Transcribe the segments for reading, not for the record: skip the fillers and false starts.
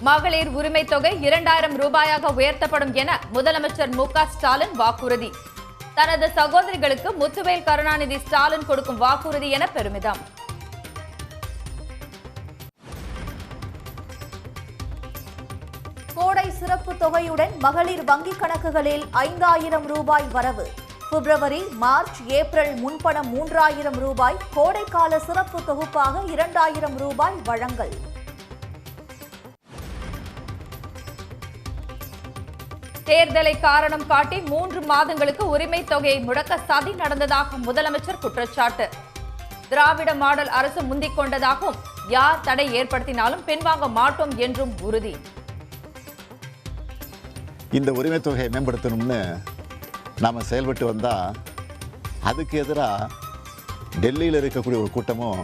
மகளிர் உரிமை தொகை 2000 ரூபாயாக உயர்த்தப்படும் என முதலமைச்சர் மு.க. ஸ்டாலின் வாக்குறுதி. தனது சகோதரிகளுக்கு முத்துவேல் கருணாநிதி ஸ்டாலின் கொடுக்கும் வாக்குறுதி என பெருமிதம். கோடை சிறப்பு தொகையுடன் மகளிர் வங்கிக் கணக்குகளில் 5000 ரூபாய் வரவு. பிப்ரவரி, மார்ச், ஏப்ரல் முன்பணம் 3000 ரூபாய், கோடைக்கால சிறப்பு தொகுப்பாக 2000 ரூபாய் வழங்கல். தேர்தலை காரணம் காட்டி 3 மாதங்களுக்கு உரிமை தொகையை முடக்க சதி நடந்ததாக முதலமைச்சர் குற்றச்சாட்டு. திராவிட மாடல் அரசு முந்திக் கொண்டதாகவும் யார் தடை ஏற்படுத்தினாலும் பின்வாங்க மாட்டோம் என்றும் உறுதி. இந்த உரிமை தொகையை மேம்படுத்தணும்னு நாம் செயல்பட்டு வந்தால் அதுக்கு எதிராக டெல்லியில் இருக்கக்கூடிய ஒரு கூட்டமும்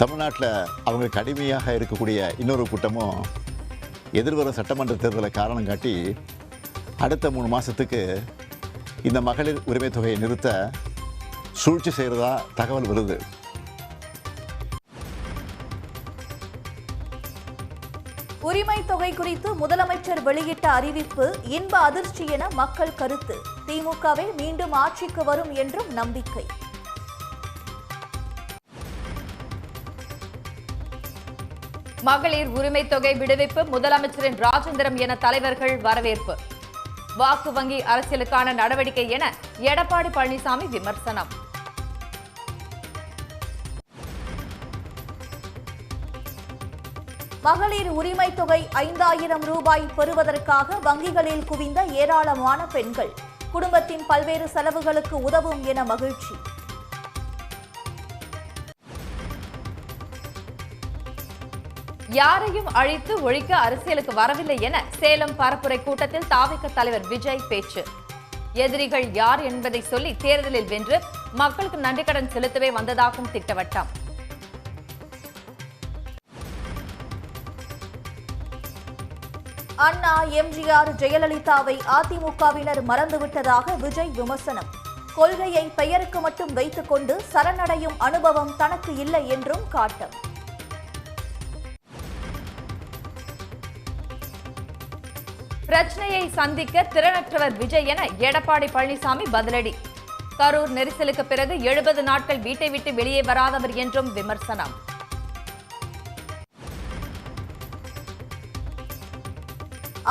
தமிழ்நாட்டில் அவங்களுக்கு அடிமையாக இருக்கக்கூடிய இன்னொரு கூட்டமும் எதிர்வரும் சட்டமன்ற தேர்தலை காரணம் காட்டி அடுத்த 3 மாதத்துக்கு இந்த மகளிர் உரிமை தொகையை நிறுத்த சூழ்ச்சி செய்கிறதா தகவல் வருது. உரிமை தொகை குறித்து முதலமைச்சர் வெளியிட்ட அறிவிப்பு இன்ப அதிர்ச்சி என மக்கள் கருத்து. திமுகவே மீண்டும் ஆட்சிக்கு வரும் என்றும் நம்பிக்கை. மகளிர் உரிமை தொகை விடுவிப்பு முதலமைச்சரின் ராஜேந்திரம் என தலைவர்கள் வரவேற்பு. வாக்கு வங்கி அரசியலுக்கான நடவடிக்கை என எடப்பாடி பழனிசாமி விமர்சனம். மகளிர் உரிமை தொகை 5000 ரூபாய் பெறுவதற்காக வங்கிகளில் குவிந்த ஏராளமான பெண்கள். குடும்பத்தின் பல்வேறு செலவுகளுக்கு உதவும் என மகிழ்ச்சி. யாரையும் அழித்து ஒழிக்க அரசியலுக்கு வரவில்லை என சேலம் பரப்புரை கூட்டத்தில் தாவிக தலைவர் விஜய் பேச்சு. எதிரிகள் யார் என்பதை சொல்லி தேர்தலில் வென்று மக்களுக்கு நன்றிக்கடன் செலுத்தவே வந்ததாகவும் திட்டவட்டம். அண்ணா, எம்ஜிஆர், ஜெயலலிதாவை அதிமுகவினர் மறந்துவிட்டதாக விஜய் விமர்சனம். கொள்கையை பெயருக்கு மட்டும் வைத்துக் கொண்டு சரணடையும் அனுபவம் தனக்கு இல்லை என்றும் காட்டம். பிரச்சனையை சந்திக்க திறனற்றவர் விஜய் என எடப்பாடி பழனிசாமி பதிலடி. கரூர் நெரிசலுக்கு பிறகு 70 நாட்கள் வீட்டை விட்டு வெளியே வராதவர் என்றும் விமர்சனம்.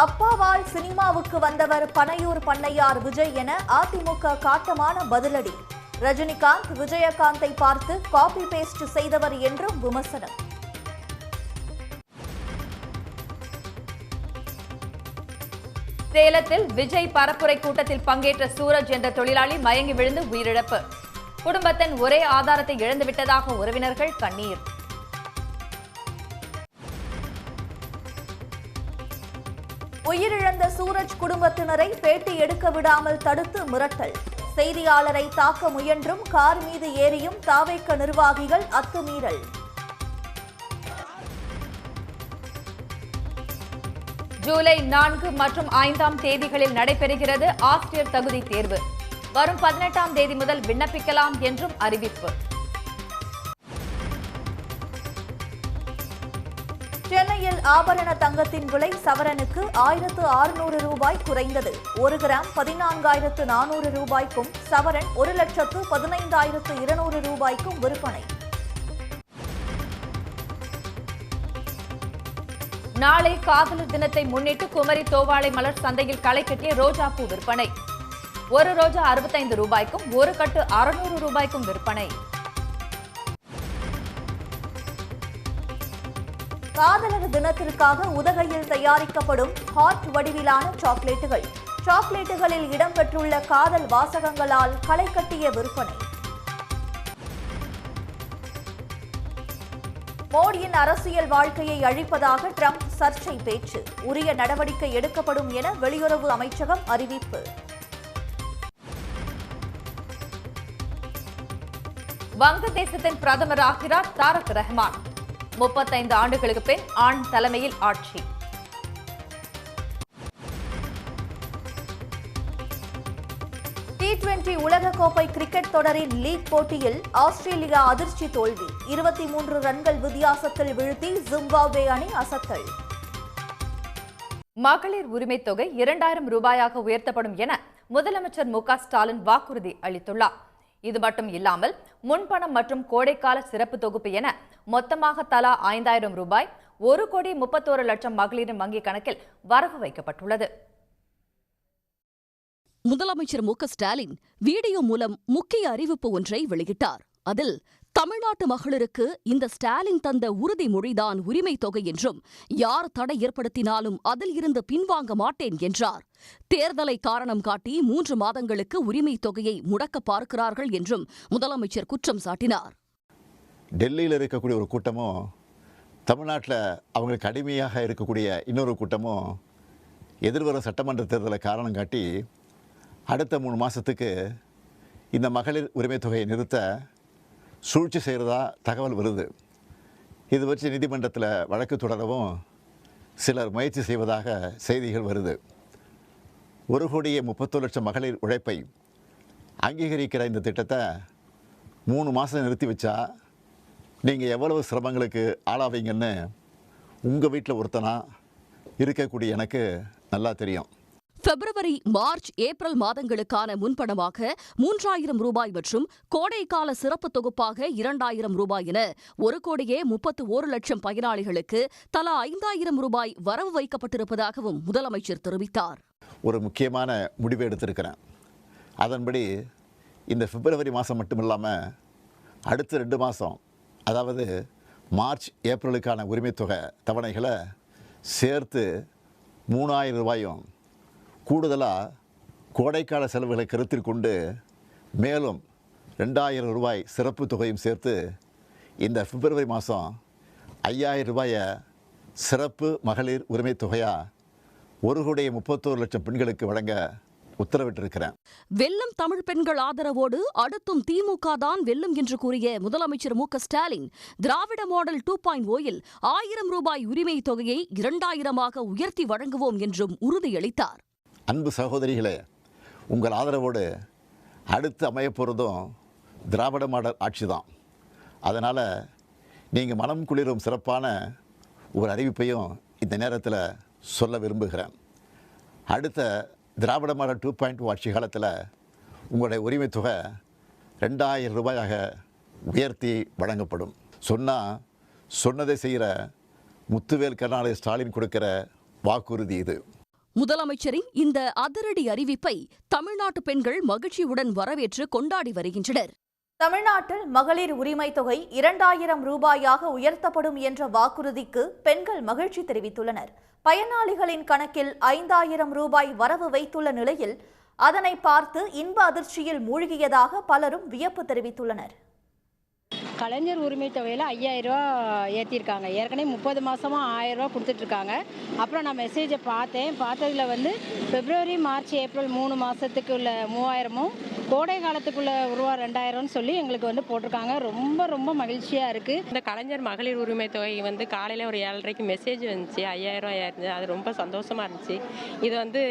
அப்பாவால் சினிமாவுக்கு வந்தவர் பனையூர் பண்ணையார் விஜய் என அதிமுக காட்டமான பதிலடி. ரஜினிகாந்த், விஜயகாந்தை பார்த்து காப்பி பேஸ்ட் செய்தவர் என்றும் விமர்சனம். சேலத்தில் விஜய் பரப்புரை கூட்டத்தில் பங்கேற்ற சூரஜ் என்ற தொழிலாளி மயங்கி விழுந்து உயிரிழப்பு. குடும்பத்தின் ஒரே ஆதாரத்தை இழந்துவிட்டதாக உறவினர்கள் கண்ணீர். உயிரிழந்த சூரஜ் குடும்பத்தினரை பேட்டி எடுக்க விடாமல் தடுத்து மிரட்டல். செய்தியாளரை தாக்க முயன்றும் கார் மீது ஏறியும் தாவேக நிர்வாகிகள் அத்துமீறல். ஜூலை 4 மற்றும் 5ஆம் தேதிகளில் நடைபெறுகிறது ஆசிரியர் தகுதி தேர்வு. வரும் 18ஆம் தேதி முதல் விண்ணப்பிக்கலாம் என்றும் அறிவிப்பு. சென்னையில் ஆபரண தங்கத்தின் விலை சவரனுக்கு 1600 ரூபாய் குறைந்தது. 1 கிராம் 14400 ரூபாய்க்கும் சவரன் 1,15,200 ரூபாய்க்கும் விற்பனை. நாளை காதலர் தினத்தை முன்னிட்டு குமரி தோவாளை மலர் சந்தையில் களை கட்டிய ரோஜா பூ விற்பனை. ஒரு ரோஜா 65 ரூபாய்க்கும் ஒரு கட்டு 600 ரூபாய்க்கும் விற்பனை. காதலர் தினத்திற்காக உதகையில் தயாரிக்கப்படும் ஹார்ட் வடிவிலான சாக்லேட்டுகள். சாக்லேட்டுகளில் இடம்பெற்றுள்ள காதல் வாசகங்களால் களை கட்டிய விற்பனை. மோடியின் அரசியல் வாழ்க்கையை அழிப்பதாக ட்ரம்ப் சர்ச்சை பேச்சு. உரிய நடவடிக்கை எடுக்கப்படும் என வெளியுறவு அமைச்சகம் அறிவிப்பு. வங்கதேசத்தின் பிரதமராகிறார் தாரக் ரஹ்மான். 35 ஆண்டுகளுக்கு பின் ஆண் தலைமையில் ஆட்சி. T20 உலகக்கோப்பை கிரிக்கெட் தொடரின் லீக் போட்டியில் ஆஸ்திரேலியா அதிர்ச்சி தோல்வி. 23 ரன்கள் வித்தியாசத்தில் வீழ்த்தி ஜிம்பாப்வே அணி அசத்தல். மகளிர் உரிமை தொகை 2000 ரூபாயாக உயர்த்தப்படும் என முதலமைச்சர் மு.க.ஸ்டாலின் வாக்குறுதி அளித்துள்ளார். இது மட்டும் இல்லாமல் முன்பணம் மற்றும் கோடைக்கால சிறப்பு தொகுப்பு என மொத்தமாக தலா 5000 ரூபாய் 1,31,00,000 மகளிரின் வங்கிக் கணக்கில் வரவு வைக்கப்பட்டுள்ளது. முதலமைச்சர் மு.க.ஸ்டாலின் வீடியோ மூலம் முக்கிய அறிவிப்பு ஒன்றை வெளியிட்டார். அதில் தமிழ்நாட்டு மகளிருக்கு இந்த ஸ்டாலின் தந்த உறுதிமொழிதான் உரிமை தொகை என்றும், யார் தடை ஏற்படுத்தினாலும் அதில் இருந்து பின்வாங்க மாட்டேன் என்றார். தேர்தலை காரணம் காட்டி 3 மாதங்களுக்கு உரிமை தொகையை முடக்க பார்க்கிறார்கள் என்றும் முதலமைச்சர் குற்றம் சாட்டினார். டெல்லியில் இருக்கக்கூடிய ஒரு கூட்டமும் தமிழ்நாட்டில் அவங்களுக்கு அடிமையாக இருக்கக்கூடிய இன்னொரு கூட்டமும் எதிர்வரும் சட்டமன்ற தேர்தலை காரணம் காட்டி அடுத்த 3 மாதத்துக்கு இந்த மகளிர் உரிமை தொகையை நிறுத்த சூழ்ச்சி செய்கிறதா தகவல் வருது. இது வச்சு நீதிமன்றத்தில் வழக்கு தொடரவும் சிலர் முயற்சி செய்வதாக செய்திகள் வருது. 1,31,00,000 மகளிர் உழைப்பை அங்கீகரிக்கிற இந்த திட்டத்தை 3 மாதம் நிறுத்தி வச்சா நீங்கள் எவ்வளவு சிரமங்களுக்கு ஆளாவீங்கன்னு உங்கள் வீட்டில் ஒருத்தனா இருக்கக்கூடிய எனக்கு நல்லா தெரியும். பிப்ரவரி, மார்ச், ஏப்ரல் மாதங்களுக்கான முன்பணமாக 3000 ரூபாய் மற்றும் கோடைக்கால சிறப்பு தொகுப்பாக 2000 ரூபாய் என 1,31,00,000 பயனாளிகளுக்கு தலா 5000 ரூபாய் வரவு வைக்கப்பட்டிருப்பதாகவும் முதலமைச்சர் தெரிவித்தார். ஒரு முக்கியமான முடிவு எடுத்திருக்கிறேன். அதன்படி இந்த பிப்ரவரி மாதம் மட்டும் இல்லாமல் அடுத்த 2 மாதம், அதாவது மார்ச், ஏப்ரலுக்கான உரிமைத்தொகை தவணைகளை சேர்த்து 3000 ரூபாயும் கூடுதலாக கோடைக்கால செலவுகளை கருத்தில் கொண்டு மேலும் 2000 ரூபாய் சிறப்பு தொகையும் சேர்த்து இந்த பிப்ரவரி மாதம் 5000 ரூபாயை சிறப்பு மகளிர் உரிமை தொகையாக 1,31,00,000 பெண்களுக்கு வழங்க உத்தரவிட்டிருக்கிறேன். வெல்லும் தமிழ் பெண்கள் ஆதரவோடு அடுத்தும் திமுக தான் வெல்லும் என்று கூறிய முதலமைச்சர் மு.க.ஸ்டாலின் திராவிட மாடல் 2.0 1000 ரூபாய் உரிமை தொகையை 2000ஆக உயர்த்தி வழங்குவோம் என்றும் உறுதியளித்தார். அன்பு சகோதரிகளே, உங்கள் ஆதரவோடு அடுத்து அமையப்போகிறதும் திராவிட மாடல் ஆட்சி தான். அதனால் நீங்கள் மனம் குளிரும் சிறப்பான ஒரு அறிவிப்பையும் இந்த நேரத்தில் சொல்ல விரும்புகிறேன். அடுத்த திராவிட மாடல் 2.0 ஆட்சி காலத்தில் உங்களுடைய உரிமை தொகை 2000 ரூபாயாக உயர்த்தி வழங்கப்படும். சொன்னதை செய்கிற முத்துவேல் கருணாநிதி ஸ்டாலின் கொடுக்கிற வாக்குறுதி இது. முதலமைச்சரின் இந்த அதிரடி அறிவிப்பை தமிழ்நாட்டு பெண்கள் மகிழ்ச்சியுடன் வரவேற்று கொண்டாடி வருகின்றனர். தமிழ்நாட்டில் மகளிர் உரிமை தொகை 2000 ரூபாயாக உயர்த்தப்படும் என்ற வாக்குறுதிக்கு பெண்கள் மகிழ்ச்சி தெரிவித்துள்ளனர். பயனாளிகளின் கணக்கில் 5000 ரூபாய் வரவு வைத்துள்ள நிலையில் அதனை பார்த்து இன்ப அதிர்ச்சியில் மூழ்கியதாக பலரும் வியப்பு தெரிவித்துள்ளனர். கலைஞர் உரிமை தொகையில் 5000 ரூபா ஏற்றிருக்காங்க. ஏற்கனவே 30 மாதமாக 1000 ரூபா கொடுத்துட்ருக்காங்க. அப்புறம் நான் மெசேஜை பார்த்ததில் வந்து பிப்ரவரி, மார்ச், ஏப்ரல் 3 மாதத்துக்கு உள்ள 3000ம் கோடை காலத்துக்குள்ள ரூபா 2000ன்னு சொல்லி எங்களுக்கு வந்து போட்டிருக்காங்க. ரொம்ப ரொம்ப மகிழ்ச்சியாக இருக்குது. இந்த கலைஞர் மகளிர் உரிமை தொகை வந்து காலையில் ஒரு 7:30க்கு மெசேஜ் வந்துச்சு. 5000 ரூபா இருந்துச்சு. அது ரொம்ப சந்தோஷமாக இருந்துச்சு. இது வந்து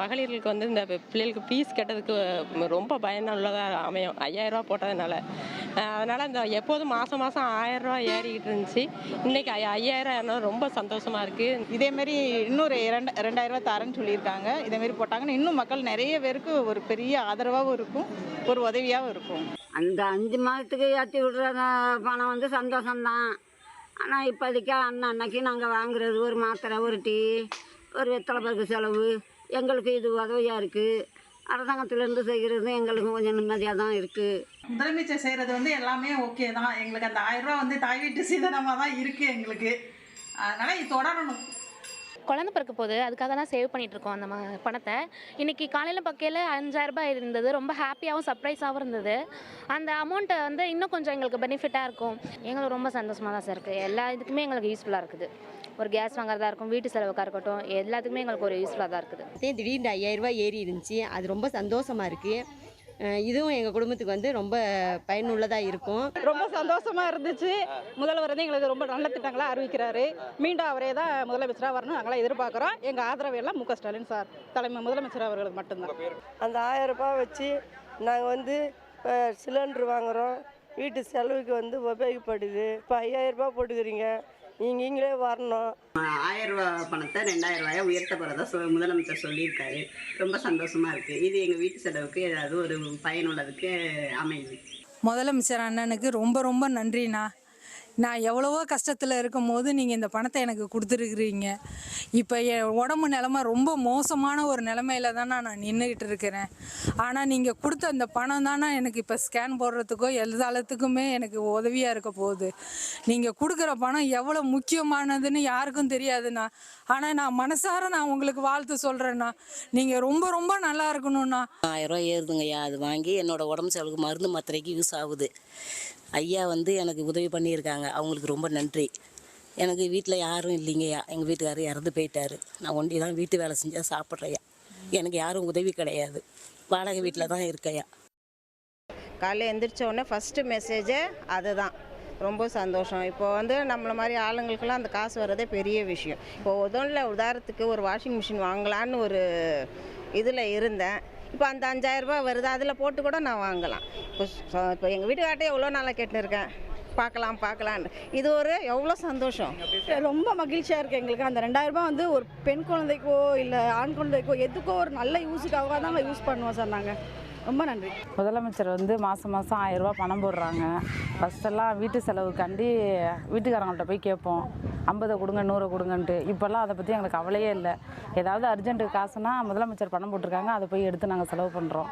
மகளிர்களுக்கு வந்து இந்த பிள்ளைகளுக்கு ஃபீஸ் கட்டுறதுக்கு ரொம்ப பயனுள்ளதாக அமையும் 5000 ரூபா போட்டதுனால. அதனால் இந்த எப்போதும் மாதம் 1000 ரூபா ஏறிக்கிட்டு இருந்துச்சு. இன்றைக்கி 5000 ரொம்ப சந்தோஷமாக இருக்குது. இதேமாரி இன்னொரு 2000 ரூபா தரேன்னு சொல்லியிருக்காங்க. இதேமாரி போட்டாங்கன்னா இன்னும் மக்கள் நிறைய பேருக்கு ஒரு பெரிய ஆதரவாகவும் இருக்கும், ஒரு உதவியாகவும் இருக்கும். அந்த 5 மாதத்துக்கு ஏற்றி விடுற பணம் வந்து சந்தோஷம்தான். ஆனால் இப்போதைக்கு அன்னைக்கு நாங்கள் வாங்குறது ஒரு மாத்திரை, ஒரு டீ, ஒரு வெத்தலை பருக்கு செலவு எங்களுக்கு இது உதவியாக இருக்குது. அரசாங்கத்திலேருந்து செய்கிறது எங்களுக்கு கொஞ்சம் நிம்மதியாக தான் இருக்குது. முதலமைச்சர் செய்கிறது வந்து எல்லாமே ஓகே தான். எங்களுக்கு அந்த 1000 ரூபா வந்து தாய் வீட்டு சீதனமாக தான் இருக்குது எங்களுக்கு. அதனால் இது தொடரணும். குழந்தை பிறக்க போகுது, அதுக்காக தான் சேவ் பண்ணிகிட்ருக்கோம் அந்த பணத்தை. இன்றைக்கி காலையில் பக்கையில் 5000 ரூபாய் இருந்தது. ரொம்ப ஹாப்பியாகவும் சர்ப்ரைஸாகவும் இருந்தது. அந்த அமௌண்ட்டை வந்து இன்னும் கொஞ்சம் எங்களுக்கு பெனிஃபிட்டாக இருக்கும். எங்களுக்கு ரொம்ப சந்தோஷமாக தான் சார் இருக்குது. எல்லா இதுக்குமே எங்களுக்கு யூஸ்ஃபுல்லாக இருக்குது. ஒரு கேஸ் வாங்குறதா இருக்கும், வீட்டு செலவுக்காக இருக்கட்டும், எல்லாத்துக்குமே எங்களுக்கு ஒரு யூஸ்ஃபுல்லாக தான் இருக்குது. திடீர்னு 5000 ரூபாய் ஏறி இருந்துச்சு. அது ரொம்ப சந்தோஷமாக இருக்குது. இதுவும் எங்கள் குடும்பத்துக்கு வந்து ரொம்ப பயனுள்ளதாக இருக்கும். ரொம்ப சந்தோஷமாக இருந்துச்சு. முதல்வர் வந்து எங்களுக்கு ரொம்ப நல்ல திட்டங்களாக அறிவிக்கிறாரு. மீண்டும் அவரே தான் முதலமைச்சராக வரணும் நாங்களாம் எதிர்பார்க்குறோம். எங்கள் ஆதரவு எல்லாம் மு.க. ஸ்டாலின் சார் தலைமை முதலமைச்சர் அவர்களுக்கு மட்டும்தான். அந்த 1000 ரூபாய் வச்சு நாங்கள் வந்து சிலிண்டர் வாங்குகிறோம், வீட்டு செலவுக்கு வந்து உபயோகப்படுது. இப்போ 5000 ரூபாய் போட்டுக்கிறீங்க, நீங்களே வரணும். 1000 ரூபா பணத்தை 2000 ரூபாயா உயர்த்த போகிறதா முதலமைச்சர் சொல்லியிருக்காரு. ரொம்ப சந்தோஷமாக இருக்குது. இது எங்கள் வீட்டு செலவுக்கு ஏதாவது ஒரு பயனுள்ளதுக்கு அமையுது. முதலமைச்சர் அண்ணனுக்கு ரொம்ப ரொம்ப நன்றிண்ணா. நான் எவ்வளவோ கஷ்டத்தில் இருக்கும் போது நீங்கள் இந்த பணத்தை எனக்கு கொடுத்துருக்குறீங்க. இப்போ என் உடம்பு நிலமை ரொம்ப மோசமான ஒரு நிலமையில தான் நான் நின்றுக்கிட்டு இருக்கிறேன். ஆனால் நீங்கள் கொடுத்த அந்த பணம் தானே எனக்கு இப்போ ஸ்கேன் போடுறதுக்கோ எல்லாத்துக்குமே எனக்கு உதவியாக இருக்க போகுது. நீங்கள் கொடுக்குற பணம் எவ்வளோ முக்கியமானதுன்னு யாருக்கும் தெரியாதுண்ணா. ஆனால் நான் மனசார நான் உங்களுக்கு வாழ்த்து சொல்கிறேண்ணா. நீங்கள் ரொம்ப ரொம்ப நல்லா இருக்கணும்ண்ணா. 1000 ரூபா ஏறுதுங்கய்யா. அது வாங்கி என்னோட உடம்பு செலவுக்கு மருந்து மாத்திரைக்கு யூஸ் ஆகுது. ஐயா எனக்கு உதவி பண்ணியிருக்காங்க. அவங்களுக்கு ரொம்ப நன்றி. எனக்கு வீட்டில் யாரும் இல்லைங்கய்யா. எங்கள் வீட்டுக்காரர் இறந்து போயிட்டாரு. நான் ஒண்டி தான் வீட்டு வேலை செஞ்சால் சாப்பிட்றேயா. எனக்கு யாரும் உதவி கிடையாது. வாடகை வீட்டில் தான் இருக்கையா. காலையில் எழுந்திரிச்ச உடனே ஃபஸ்ட்டு மெசேஜே அதுதான். ரொம்ப சந்தோஷம். இப்போ நம்மள மாதிரி ஆளுங்களுக்கெல்லாம் அந்த காசு வர்றதே பெரிய விஷயம். இப்போ உதாரணத்துக்கு ஒரு வாஷிங் மிஷின் வாங்கலான்னு ஒரு இதில் இருந்தேன். இப்போ அந்த 5000 ரூபாய் வருது. அதில் போட்டு கூட நான் வாங்கலாம். இப்போ எங்கள் வீட்டுக்கார்ட்டே எவ்வளோ நாளாக கேட்டுன்னு இருக்கேன், பார்க்கலான்னு. இது ஒரு எவ்வளோ சந்தோஷம். ரொம்ப மகிழ்ச்சியாக இருக்குது எங்களுக்கு. அந்த 2000 ரூபாய் ஒரு பெண் குழந்தைக்கோ இல்லை ஆண் குழந்தைக்கோ எதுக்கோ ஒரு நல்ல யூஸுக்காக தான் யூஸ் பண்ணுவோம் சார். நாங்கள் ரொம்ப நன்றி. முதலமைச்சர் மாதம் 1000 ரூபா பணம் போடுறாங்க. ஃபஸ்ட்டெல்லாம் வீட்டு செலவுக்காண்டி வீட்டுக்காரங்கள்ட்ட போய் கேட்போம், 50 கொடுங்க 100 கொடுங்கன்ட்டு. இப்போல்லாம் அதை பற்றி எங்களுக்கு கவலையே இல்லை. ஏதாவது அர்ஜென்ட்டு காசுனா முதலமைச்சர் பணம் போட்டிருக்காங்க, அதை போய் எடுத்து நாங்கள் செலவு பண்ணுறோம்.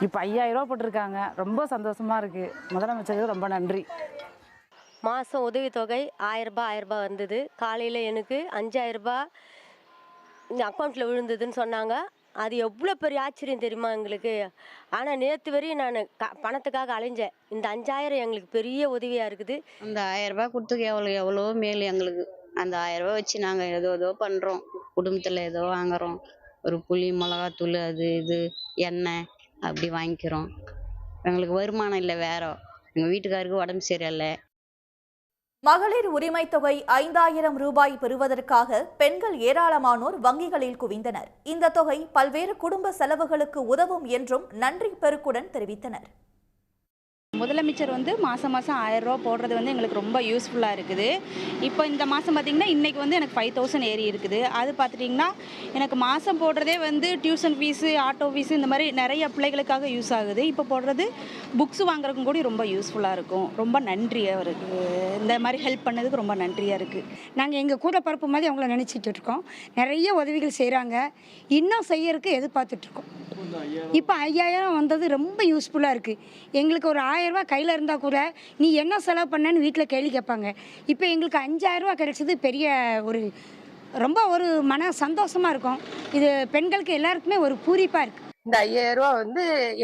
இப்போ 5000 ரூபா போட்டிருக்காங்க. ரொம்ப சந்தோஷமாக இருக்குது. முதலமைச்சருக்கு ரொம்ப நன்றி. மாதம் உதவித்தொகை 1000 ரூபாய் வந்தது. காலையில் எனக்கு 5000 ரூபாய் அக்கௌண்ட்டில் விழுந்ததுன்னு சொன்னாங்க. அது எவ்வளோ பெரிய ஆச்சரியம் தெரியுமா எங்களுக்கு. ஆனால் நேற்று வரையும் நான் பணத்துக்காக அலைஞ்சேன். இந்த 5000 எங்களுக்கு பெரிய உதவியாக இருக்குது. அந்த 1000 ரூபாய் கொடுத்துக்கு எவ்வளோ மேல் எங்களுக்கு. அந்த 1000 ரூபாய் வச்சு நாங்கள் ஏதோ பண்ணுறோம். குடும்பத்தில் ஏதோ வாங்குகிறோம். ஒரு புளி மிளகாத்தூள் அது இது எண்ணெய் அப்படி வாங்கிக்கிறோம். எங்களுக்கு வருமானம் இல்லை வேற. எங்கள் வீட்டுக்காருக்கு உடம்பு சரியில்லை. மகளிர் உரிமை தொகை 5000 ரூபாய் பெறுவதற்காக பெண்கள் ஏராளமானோர் வங்கிகளில் குவிந்தனர். இந்த தொகை பல்வேறு குடும்ப செலவுகளுக்கு உதவும் என்றும் நன்றி பெருக்குடன் தெரிவித்தனர். முதலமைச்சர் மாதம் 1000 ரூபா போடுறது எங்களுக்கு ரொம்ப யூஸ்ஃபுல்லாக இருக்குது. இப்போ இந்த மாதம் பார்த்திங்கன்னா இன்றைக்கி எனக்கு 5000 ஏறி இருக்குது. அது பார்த்துட்டிங்கன்னா எனக்கு மாதம் போடுறதே டியூஷன் ஃபீஸு, ஆட்டோ ஃபீஸு, இந்த மாதிரி நிறைய பிள்ளைகளுக்காக யூஸ் ஆகுது. இப்போ போடுறது புக்ஸ் வாங்குறதுக்கும் கூட ரொம்ப யூஸ்ஃபுல்லாக இருக்கும். ரொம்ப நன்றி அவருக்கு. இந்த மாதிரி ஹெல்ப் பண்ணதுக்கு ரொம்ப நன்றியாக இருக்குது. நாங்கள் எங்கள் கூட பரப்பு மாதிரி அவங்கள நினச்சிட்டு இருக்கோம். நிறைய உதவிகள் செய்கிறாங்க. இன்னும் செய்யறதுக்கு எதிர்பார்த்துட்ருக்கோம். இப்போ 5000 வந்தது ரொம்ப யூஸ்ஃபுல்லாக இருக்குது. எங்களுக்கு ஒரு 1000 ரூபா கையில் இருந்தால் கூட நீ என்ன செலவு பண்ணேன்னு வீட்டில் கேள்வி கேட்பாங்க. இப்போ எங்களுக்கு 5000 ரூபா கிடைச்சது பெரிய ரொம்ப மன சந்தோஷமாக இருக்கும். இது பெண்களுக்கு எல்லாருக்குமே ஒரு பூரிப்பாக இருக்குது. இந்த 5000 ரூபா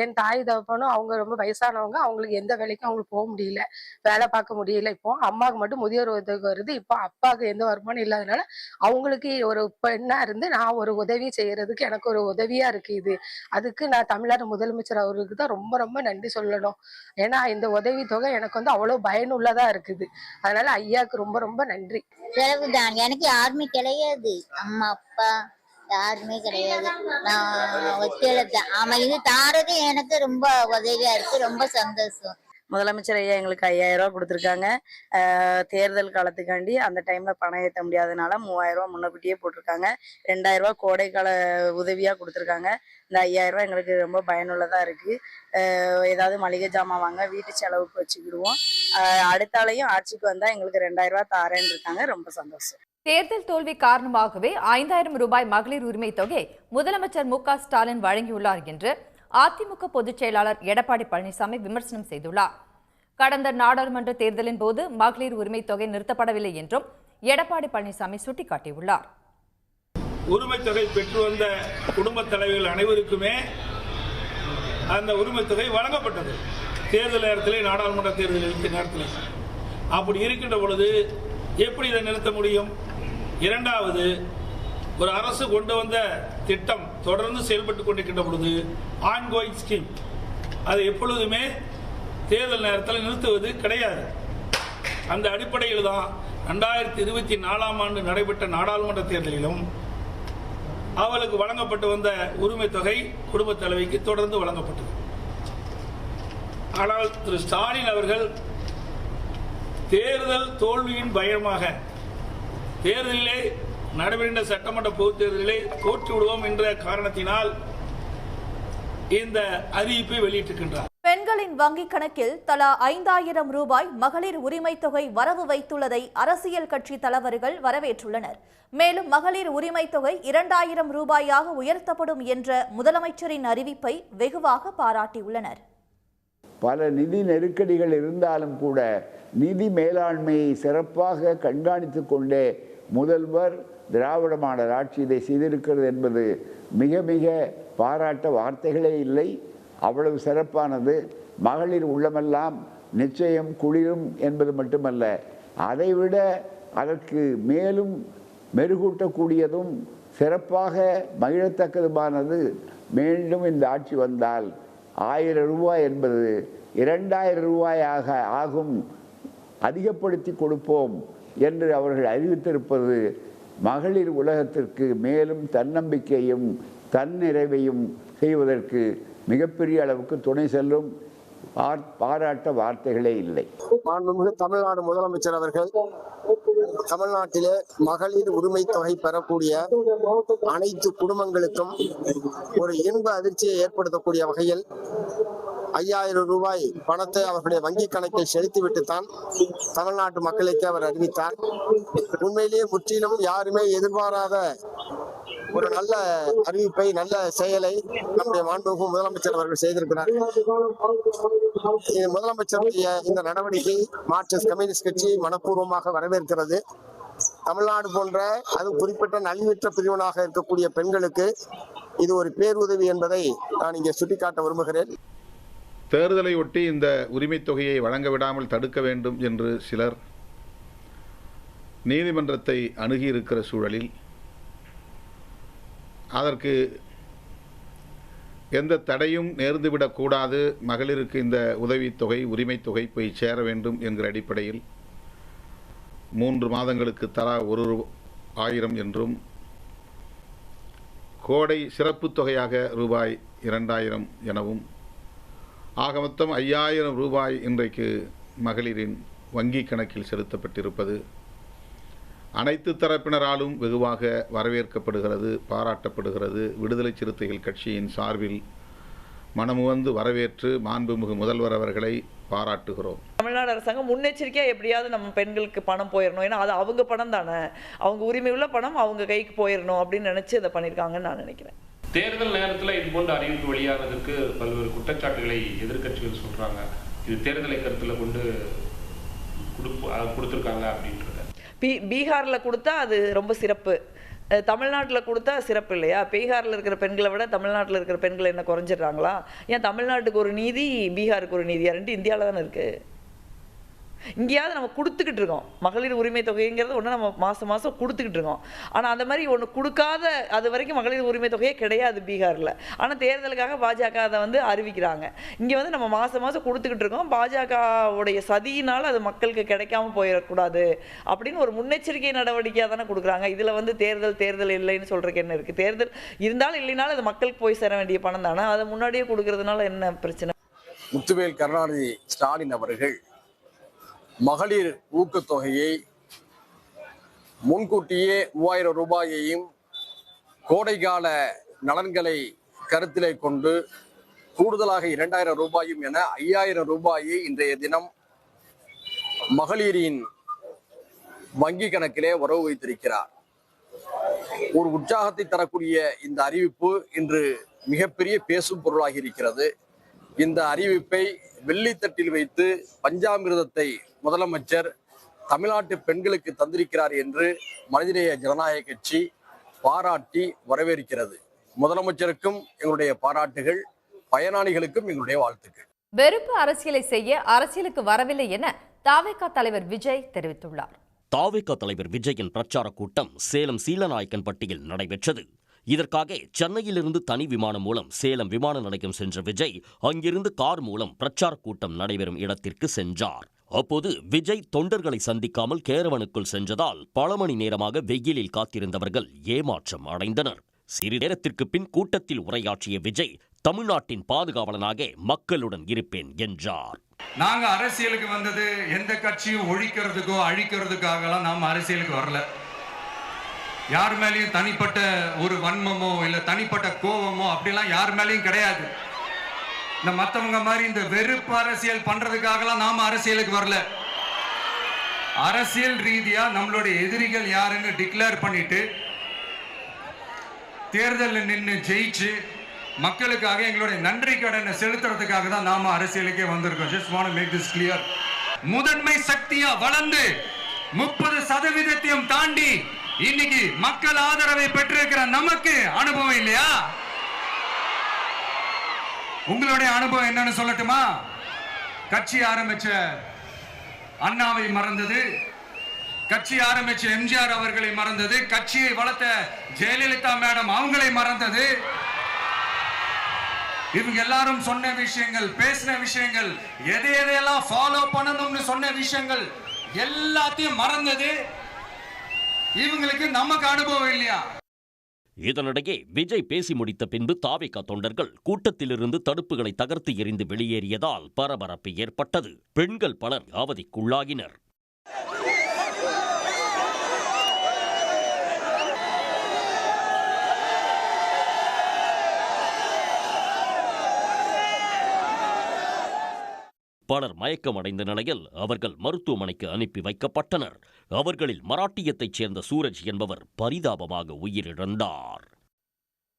என் தாய் தகப்பனும் அவங்க ரொம்ப வயசானவங்க. அவங்களுக்கு எந்த வேலைக்கும் அவங்களுக்கு போக முடியல, வேலை பார்க்க முடியல. இப்போ அம்மாவுக்கு மட்டும் முதியோர் உதவி வருது. இப்போ அப்பாவுக்கு எந்த வருமானம் இல்லாதனால அவங்களுக்கு ஒரு பெண்ணா இருந்து நான் ஒரு உதவி செய்யறதுக்கு எனக்கு ஒரு உதவியா இருக்கு இது. அதுக்கு நான் தமிழ்நாடு முதலமைச்சர் அவருக்கு தான் ரொம்ப ரொம்ப நன்றி சொல்லணும். ஏன்னா இந்த உதவி தொகை எனக்கு அவ்வளவு பயனுள்ளதா இருக்குது. அதனால ஐயாவுக்கு ரொம்ப ரொம்ப நன்றி. செலவுதான். எனக்கு யாருமே கிடையாது. அம்மா அப்பா யாருமே கிடையாது. நான் ஒத்தையில்தான். ஆமா, இது தாரது எனக்கு ரொம்ப உதவியா இருக்கு. ரொம்ப சந்தோஷம். முதலமைச்சர் ஐயா எங்களுக்கு 5000 ரூபா கொடுத்துருக்காங்க. தேர்தல் காலத்துக்காண்டி அந்த டைம்ல பணம் ஏற்ற முடியாதனால 3000 ரூபா முன்னக்கூட்டியே போட்டிருக்காங்க. 2000 ரூபா கோடைக்கால உதவியா கொடுத்துருக்காங்க. இந்த 5000 ரூபா எங்களுக்கு ரொம்ப பயனுள்ளதா இருக்கு. ஏதாவது மளிகை ஜாமான் வாங்க, வீட்டு செலவுக்கு வச்சுக்கிடுவோம். அடுத்தாலையும் ஆட்சிக்கு வந்தா எங்களுக்கு 2000 ரூபா தாரேன்னு இருக்காங்க. ரொம்ப சந்தோஷம். தேர்தல் தோல்வி காரணமாகவே 5000 ரூபாய் மகளிர் உரிமை தொகை முதலமைச்சர் மு.க. ஸ்டாலின் வழங்கியுள்ளார் என்று அதிமுக பொதுச் செயலாளர் எடப்பாடி பழனிசாமி விமர்சனம் செய்துள்ளார். கடந்த நாடாளுமன்ற தேர்தலின் போது மகளிர் உரிமை தொகை நிறுத்தப்படவில்லை என்றும் எடப்பாடி பழனிசாமி சுட்டிக்காட்டியுள்ளார். உரிமை தொகை பெற்று வந்த குடும்ப தலைவர்கள் அனைவருக்குமே அந்த உரிமை தொகை வழங்கப்பட்டது. தேர்தல் நேரத்திலே, நாடாளுமன்ற தேர்தல் நேரத்தில். அப்படி இருக்கின்ற பொழுது எப்படி இதை நிறுத்த முடியும்? இரண்டாவது, ஒரு அரசு கொண்டு வந்த திட்டம் தொடர்ந்து செயல்பட்டு கொண்டிருக்கின்ற பொழுது ஆன்கோயிங் ஸ்கீம், அதை எப்பொழுதுமே தேர்தல் நேரத்தில் நிறுத்துவது கிடையாது. அந்த அடிப்படையில் தான் 2024 ஆண்டு நடைபெற்ற நாடாளுமன்ற தேர்தலிலும் அவளுக்கு வழங்கப்பட்டு வந்த உரிமை தொகை குடும்ப தலைவிக்கு தொடர்ந்து வழங்கப்பட்டது. ஆனால் திரு ஸ்டாலின் அவர்கள் தேர்தல் தோல்வியின் பயமாக தேர்தலிலே நடைபெறுகின்ற சட்டமன்ற பொதுத் தேர்தலிலே தோற்று விடுவோம் என்ற காரணத்தினால் இந்த அறிவிப்பை வெளியிட்டிருக்கின்றார். பெண்களின் வங்கிக் கணக்கில் தலா 5000 ரூபாய் மகளிர் உரிமை தொகை வரவு வைத்துள்ளதை அரசியல் கட்சி தலைவர்கள் வரவேற்றுள்ளனர். மேலும் மகளிர் உரிமை தொகை 2000 ரூபாயாக உயர்த்தப்படும் என்ற முதலமைச்சரின் அறிவிப்பை வெகுவாக பாராட்டியுள்ளனர். பல நிதி நெருக்கடிகள் இருந்தாலும் கூட நிதி மேலாண்மையை சிறப்பாக கண்காணித்துக் கொண்டே முதல்வர் திராவிட மாடல் ஆட்சி இதை செய்திருக்கிறது என்பது மிக மிக பாராட்ட வார்த்தைகளே இல்லை. அவ்வளவு சிறப்பானது. மகளிர் உள்ளமெல்லாம் நிச்சயம் குளிரும் என்பது மட்டுமல்ல, அதைவிட அதற்கு மேலும் மெருகூட்டக்கூடியதும் சிறப்பாக மகிழத்தக்கதுமானது. மீண்டும் இந்த ஆட்சி வந்தால் 1000 ரூபாய் என்பது 2000 ரூபாயாக ஆகும், அதிகப்படுத்தி கொடுப்போம் என்று அவர்கள் அறிவித்திருப்பது மகளிர் உலகத்திற்கு மேலும் தன்னம்பிக்கையும் தன்னிறைவையும் செய்வதற்கு மிகப்பெரிய அளவுக்கு துணை செல்லும். பாராட்ட வார்த்தைகளே இல்லை. மாண்புமிகு தமிழ்நாடு முதலமைச்சர் அவர்கள் தமிழ்நாட்டிலே மகளிர் உரிமை தொகை பெறக்கூடிய அனைத்து குடும்பங்களுக்கும் ஒரு இன்ப அதிர்ச்சியை ஏற்படுத்தக்கூடிய வகையில் 5000 ரூபாய் பணத்தை அவர்களுடைய வங்கி கணக்கில் செலுத்திவிட்டுத்தான் தமிழ்நாட்டு மக்களுக்கு அவர் அறிவித்தார். உண்மையிலேயே முற்றிலும் யாருமே எதிர்பாராத ஒரு நல்ல அறிவிப்பை, நல்ல செயலை நம்முடைய மாண்புமிகு முதலமைச்சர் அவர்கள் செய்திருக்கிறார். முதலமைச்சருடைய இந்த நடவடிக்கை மார்க்சிஸ்ட் கம்யூனிஸ்ட் கட்சி மனப்பூர்வமாக வரவேற்கிறது. தமிழ்நாடு போன்ற அது குறிப்பிட்ட நலிவுற்ற பிரிவினாக இருக்கக்கூடிய பெண்களுக்கு இது ஒரு பேருதவி என்பதை நான் இங்கே சுட்டிக்காட்ட விரும்புகிறேன். தேர்தலை ஒட்டி இந்த உரிமைத் தொகையை வழங்க விடாமல் தடுக்க வேண்டும் என்று சிலர் நீதிமன்றத்தை அணுகியிருக்கிற சூழலில் அதற்கு எந்த தடையும் நேர்ந்துவிடக்கூடாது, மகளிருக்கு இந்த உதவித்தொகை உரிமைத் தொகை போய் சேர வேண்டும் என்கிற அடிப்படையில் 3 மாதங்களுக்கு தலா 1000 என்றும் கோடை சிறப்பு தொகையாக ரூபாய் 2000 எனவும் ஆக மொத்தம் 5000 ரூபாய் இன்றைக்கு மகளிரின் வங்கி கணக்கில் செலுத்தப்பட்டிருப்பது அனைத்து தரப்பினராலும் வெகுவாக வரவேற்கப்படுகிறது, பாராட்டப்படுகிறது. விடுதலை சிறுத்தைகள் கட்சியின் சார்பில் மனமுவந்து வரவேற்று மாண்புமிகு முதல்வர் அவர்களை பாராட்டுகிறோம். தமிழ்நாடு அரசாங்கம் முன்னெச்சரிக்கையாக எப்படியாவது நம்ம பெண்களுக்கு பணம் போயிடணும், ஏன்னா அது அவங்க பணம் தானே, அவங்க உரிமை உள்ள பணம் அவங்க கைக்கு போயிடணும் அப்படின்னு நினச்சி இதை பண்ணியிருக்காங்கன்னு நான் நினைக்கிறேன். தேர்தல் நேரத்தில் இது போன்ற அறிவிப்பு வெளியாகிறதுக்கு பல்வேறு குற்றச்சாட்டுகளை எதிர்க்கட்சிகள் சொல்கிறாங்க. இது தேர்தலை கருத்தில் கொண்டு கொடுத்துருக்காங்க அப்படின்றது. பீகாரில் கொடுத்தா அது ரொம்ப சிறப்பு, தமிழ்நாட்டில் கொடுத்தா சிறப்பு இல்லையா? பீகாரில் இருக்கிற பெண்களை விட தமிழ்நாட்டில் இருக்கிற பெண்கள் என்ன குறைஞ்சிடுறாங்களா? ஏன் தமிழ்நாட்டுக்கு ஒரு நீதி, பீகாருக்கு ஒரு நீதியா? ரெண்டு இந்தியாவில் தானே இருக்குது. இங்கேயாவது நம்ம கொடுத்துக்கிட்டு இருக்கோம். மகளிர் உரிமை தொகைங்கிறது ஒன்று நம்ம மாதம் மாதம் கொடுத்துக்கிட்டு இருக்கோம். ஆனால் அந்த மாதிரி ஒன்று கொடுக்காத அது வரைக்கும் மகளிர் உரிமை தொகையே கிடையாது பீகாரில். ஆனால் தேர்தலுக்காக பாஜக அதை வந்து அறிவிக்கிறாங்க. இங்கே வந்து நம்ம மாதம் மாதம் கொடுத்துக்கிட்டு இருக்கோம். பாஜகவுடைய சதியினால் அது மக்களுக்கு கிடைக்காம போயிடக்கூடாது அப்படின்னு ஒரு முன்னெச்சரிக்கை நடவடிக்கையாக தானே கொடுக்குறாங்க. இதில் வந்து தேர்தல் இல்லைன்னு சொல்கிறதுக்கு என்ன இருக்குது? தேர்தல் இருந்தாலும் இல்லைனாலும் அது மக்களுக்கு போய் சேர வேண்டிய பணம் தானே, அதை முன்னாடியே கொடுக்கறதுனால என்ன பிரச்சனை? முத்துவேல் கருணாநிதி ஸ்டாலின் அவர்கள் மகளிர் ஊக்கத்தொகையை முன்கூட்டியே 3000 ரூபாயையும் கோடைகால நலன்களை கருத்திலே கொண்டு கூடுதலாக 2000 ரூபாயும் என 5000 ரூபாயை இன்றைய தினம் மகளிரின் வங்கி கணக்கிலே வரவு வைத்திருக்கிறார். ஒரு உற்சாகத்தை தரக்கூடிய இந்த அறிவிப்பு இன்று மிகப்பெரிய பேசும் பொருளாகி இருக்கிறது. இந்த அறிவிப்பை வெள்ளித்தட்டில் வைத்து பஞ்சாமிர்தத்தை முதலமைச்சர் தமிழ்நாட்டு பெண்களுக்கு தந்திருக்கிறார் என்று மனிதநேய ஜனநாயக கட்சி பாராட்டி வரவேற்கிறது. முதலமைச்சருக்கும் எங்களுடைய பாராட்டுகள், பயனாளிகளுக்கும் எங்களுடைய வாழ்த்துக்கள். வெறுப்பு அரசியலை செய்ய அரசியலுக்கு வரவில்லை என தாவேகா தலைவர் விஜய் தெரிவித்துள்ளார். தாவேகா தலைவர் விஜயின் பிரச்சார கூட்டம் சேலம் சீலநாயக்கன்பட்டியில் நடைபெற்றது. இதற்காக சென்னையிலிருந்து தனி விமானம் மூலம் சேலம் விமான நிலையம் சென்ற விஜய் அங்கிருந்து கார் மூலம் பிரச்சார கூட்டம் நடைபெறும் இடத்திற்கு சென்றார். அப்போது விஜய் தொண்டர்களை சந்திக்காமல் கேரவனுக்குள் சென்றதால் பல மணி நேரமாக வெயிலில் காத்திருந்தவர்கள் ஏமாற்றம் அடைந்தனர். சிறிது நேரத்திற்கு பின் கூட்டத்தில் உரையாற்றிய விஜய் தமிழ்நாட்டின் பாதுகாவலனாக மக்களுடன் இருப்பேன் என்றார். நாங்க அரசியலுக்கு வந்தது எந்த கட்சியும் ஒழிக்கிறதுக்கோ அழிக்கிறதுக்காகலாம் நாம அரசியலுக்கு வரல. யார் மேலேயும் தனிப்பட்ட ஒரு வன்மமோ இல்ல தனிப்பட்ட கோபமோ அப்படிலாம் யார் மேலேயும் கிடையாது. இந்த மற்றவங்க மாதிரி இந்த வெறுப்பு அரசியல் பண்றதுக்காகலாம் நாம அரசியலுக்கு வரல. அரசியல் ரீதியா நம்மளுடைய எதிரிகள் யாருன்னு டிக்ளேர் பண்ணிட்டு தேர்தலில் நின்று ஜெயிச்சு மக்களுக்காக எங்களுடைய நன்றி கடனை செலுத்துறதுக்காக தான் நாம அரசியலுக்கே வந்திருக்கோம். Just want to make this clear. முதன்மை சக்தியா வளர்ந்து 30% தாண்டி இன்னைக்கு மக்கள் ஆதரவை பெற்றிருக்கிற நமக்கு அனுபவம் இல்லையா? உங்களுடைய அனுபவம் என்னன்னு சொல்லட்டுமா? கட்சி ஆரம்பிச்ச அண்ணாவை மறந்தது, கட்சி ஆரம்பிச்ச எம்ஜிஆர் அவர்களை மறந்தது, கட்சியை வளர்த்த ஜெயலலிதா மேடம் அவங்களை மறந்தது. இவங்க எல்லாரும் சொன்ன விஷயங்கள், பேசின விஷயங்கள், எதையெல்லாம் ஃபாலோ பண்ணணும்னு சொன்ன விஷயங்கள் எல்லாத்தையும் மறந்தது. இவங்களுக்கு நமக்கு அனுபவம் இல்லையா? இதனிடையே விஜய் பேசி முடித்த பின்பு தாவேகா தொண்டர்கள் கூட்டத்திலிருந்து தடுப்புகளை தகர்த்து எறிந்து வெளியேறியதால் பரபரப்பு ஏற்பட்டது. பெண்கள் பலர் அவதிக்குள்ளாகினர். பலர் மயக்கமடைந்த நிலையில் அவர்கள் மருத்துவமனைக்கு அனுப்பி வைக்கப்பட்டனர். அவர்களில் மராட்டியத்தைச் சேர்ந்த சூரஜ் என்பவர் பரிதாபமாக உயிரிழந்தார்.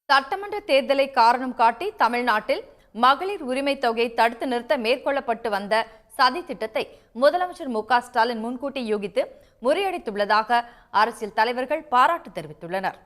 சட்டமன்ற தேர்தலை காரணம் காட்டி தமிழ்நாட்டில் மகளிர் உரிமை தொகை தடுத்து நிறுத்த மேற்கொள்ளப்பட்டு வந்த சதி திட்டத்தை முதலமைச்சர் மு.க.ஸ்டாலின் முன்கூட்டி யூகித்து முறியடித்துள்ளதாக அரசியல் தலைவர்கள் பாராட்டு தெரிவித்துள்ளனர்.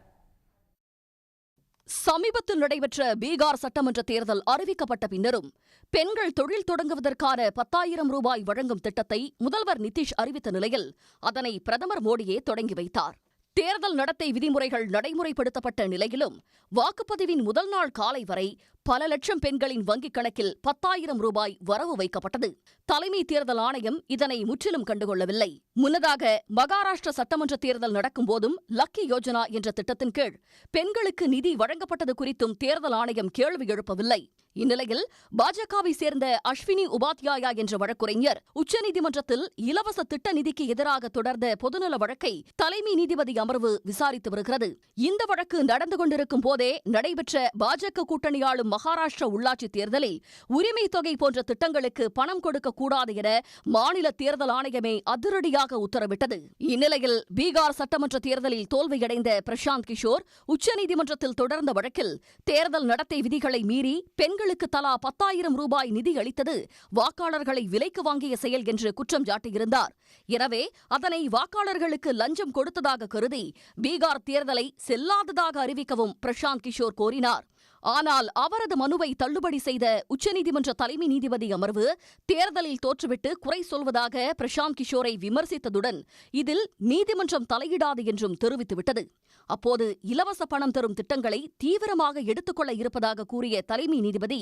சமீபத்தில் நடைபெற்ற பீகார் சட்டமன்ற தேர்தல் அறிவிக்கப்பட்ட பின்னரும் பெண்கள் தொழில் தொடங்குவதற்கான 10,000 ரூபாய் வழங்கும் திட்டத்தை முதல்வர் நிதிஷ் அறிவித்த நிலையில் அதனை பிரதமர் மோடியே தொடங்கி வைத்தார். தேர்தல் நடத்தை விதிமுறைகள் நடைமுறைப்படுத்தப்பட்ட நிலையிலும் வாக்குப்பதிவின் முதல் நாள் காலை வரை பல லட்சம் பெண்களின் வங்கிக் கணக்கில் 10,000 ரூபாய் வரவு வைக்கப்பட்டது. தலைமை தேர்தல் ஆணையம் இதனை முற்றிலும் கண்டுகொள்ளவில்லை. முன்னதாக மகாராஷ்டிர சட்டமன்ற தேர்தல் நடக்கும் போதும் லக்கி யோஜனா என்ற திட்டத்தின் கீழ் பெண்களுக்கு நிதி வழங்கப்பட்டது குறித்தும் தேர்தல் ஆணையம் கேள்வி எழுப்பவில்லை. இந்நிலையில் பாஜகவை சேர்ந்த அஸ்வினி உபாத்யாயா என்ற வழக்குரைஞர் உச்சநீதிமன்றத்தில் இலவச திட்ட நிதிக்கு எதிராக தொடர்ந்த பொதுநல வழக்கை தலைமை நீதிபதி அமர்வு விசாரித்து வருகிறது. இந்த வழக்கு நடந்து கொண்டிருக்கும் போதே நடைபெற்ற பாஜக கூட்டணி ஆளும் மகாராஷ்டிர உள்ளாட்சி தேர்தலில் உரிமை தொகை போன்ற திட்டங்களுக்கு பணம் கொடுக்கக்கூடாது என மாநில தேர்தல் ஆணையமே அதிரடியாக உத்தரவிட்டது. இந்நிலையில் பீகார் சட்டமன்ற தேர்தலில் தோல்வியடைந்த பிரசாந்த் கிஷோர் உச்சநீதிமன்றத்தில் தொடர்ந்த வழக்கில் தேர்தல் நடத்தை விதிகளை மீறி பெண்களுக்கு தலா 10,000 ரூபாய் நிதி அளித்தது வாக்காளர்களை விலைக்கு வாங்கிய செயல் என்று குற்றம் சாட்டியிருந்தார். எனவே அதனை வாக்காளர்களுக்கு லஞ்சம் கொடுத்ததாக கருதி பீகார் தேர்தலை செல்லாததாக அறிவிக்கவும் பிரசாந்த் கிஷோர் கோரினார். ஆனால் அவரது மனுவை தள்ளுபடி செய்த உச்சநீதிமன்ற தலைமை நீதிபதி அமர்வு தேர்தலில் தோற்றுவிட்டு குறை சொல்வதாக பிரசாந்த் கிஷோரை விமர்சித்ததுடன் இதில் நீதிமன்றம் தலையிடாது என்றும் தெரிவித்துவிட்டது. அப்போது இலவச பணம் தரும் திட்டங்களை தீவிரமாக எடுத்துக்கொள்ள இருப்பதாக கூறிய தலைமை நீதிபதி